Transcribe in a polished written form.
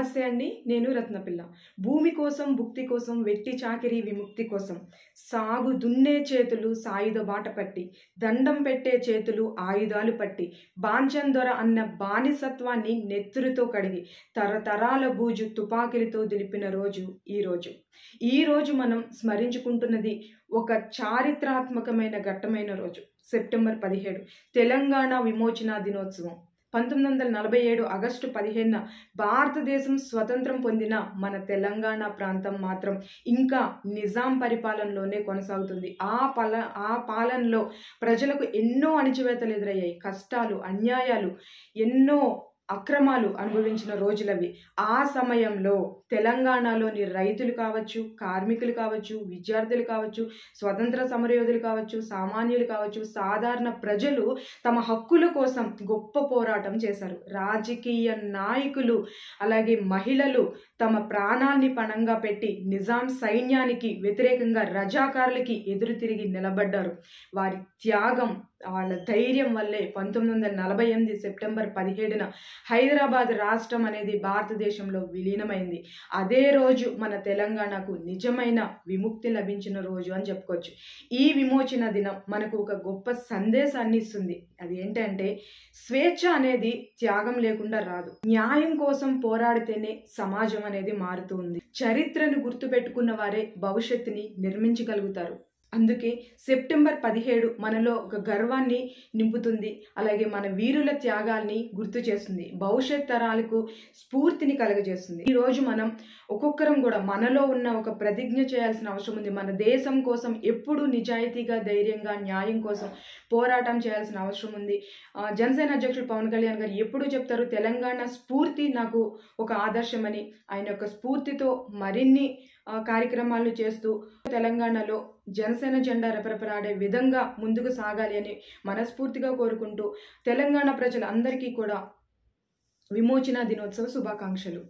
నమస్తే అండి. నేను రత్నపిల్ల. భూమి కోసం, భుక్తి కోసం, వెట్టి చాకిరీ విముక్తి కోసం సాగు దున్నే చేతులు సాయుధ బాట పట్టి, దండం పెట్టే చేతులు ఆయుధాలు పట్టి, బాంచందొర అన్న బానిసత్వాన్ని నెత్తురుతో కడిగి, తరతరాల బూజు తుపాకిలతో దులిపిన రోజు ఈరోజు. ఈరోజు మనం స్మరించుకుంటున్నది ఒక చారిత్రాత్మకమైన ఘట్టమైన రోజు. సెప్టెంబర్ 17 తెలంగాణ విమోచన దినోత్సవం. 1947 ఆగస్టు 15న భారతదేశం స్వతంత్రం పొందిన మన తెలంగాణ ప్రాంతం మాత్రం ఇంకా నిజాం పరిపాలనలోనే కొనసాగుతుంది. ఆ పాలనలో ప్రజలకు ఎన్నో అణచివేతలు ఎదురయ్యాయి. కష్టాలు, అన్యాయాలు, ఎన్నో అక్రమాలు అనుభవించిన రోజులవి. ఆ సమయంలో తెలంగాణలోని రైతులు కావచ్చు, కార్మికులు కావచ్చు, విద్యార్థులు కావచ్చు, స్వతంత్ర సమరయోధులు కావచ్చు, సామాన్యులు కావచ్చు, సాధారణ ప్రజలు తమ హక్కుల కోసం గొప్ప పోరాటం చేశారు. రాజకీయ నాయకులు అలాగే మహిళలు తమ ప్రాణాల్ని పణంగా పెట్టి నిజాం సైన్యానికి వ్యతిరేకంగా రజాకారులకి ఎదురు తిరిగి నిలబడ్డారు. వారి త్యాగం, వాళ్ళ ధైర్యం వల్లే 1948 సెప్టెంబర్ 17న హైదరాబాద్ రాష్ట్రం అనేది భారతదేశంలో విలీనమైంది. అదే రోజు మన తెలంగాణకు నిజమైన విముక్తి లభించిన రోజు అని చెప్పుకోవచ్చు. ఈ విమోచన దినం మనకు ఒక గొప్ప సందేశాన్ని ఇస్తుంది. అది ఏంటంటే, స్వేచ్ఛ అనేది త్యాగం లేకుండా రాదు. న్యాయం కోసం పోరాడితేనే సమాజం అనేది మారుతూ ఉంది. చరిత్రను గుర్తుపెట్టుకున్న వారే భవిష్యత్తుని నిర్మించగలుగుతారు. అందుకే సెప్టెంబర్ 17 మనలో ఒక గర్వాన్ని నింపుతుంది. అలాగే మన వీరుల త్యాగాల్ని గుర్తు చేస్తుంది. భవిష్యత్ తరాలకు స్ఫూర్తిని కలుగజేస్తుంది. ఈరోజు మనం ఒక్కొక్కరం కూడా మనలో ఉన్న ఒక ప్రతిజ్ఞ చేయాల్సిన అవసరం ఉంది. మన దేశం కోసం ఎప్పుడూ నిజాయితీగా, ధైర్యంగా, న్యాయం కోసం పోరాటం చేయాల్సిన అవసరం ఉంది. జనసేన అధ్యక్షుడు పవన్ కళ్యాణ్ గారు ఎప్పుడూ చెప్తారు, తెలంగాణ స్ఫూర్తి నాకు ఒక ఆదర్శమని. ఆయన యొక్క స్ఫూర్తితో మరిన్ని కార్యక్రమాలు చేస్తూ తెలంగాణలో జనసేన జెండా రెపరెపలాడే విధంగా ముందుకు సాగాలి అని మనస్ఫూర్తిగా కోరుకుంటూ తెలంగాణ ప్రజలందరికీ కూడా విమోచన దినోత్సవ శుభాకాంక్షలు.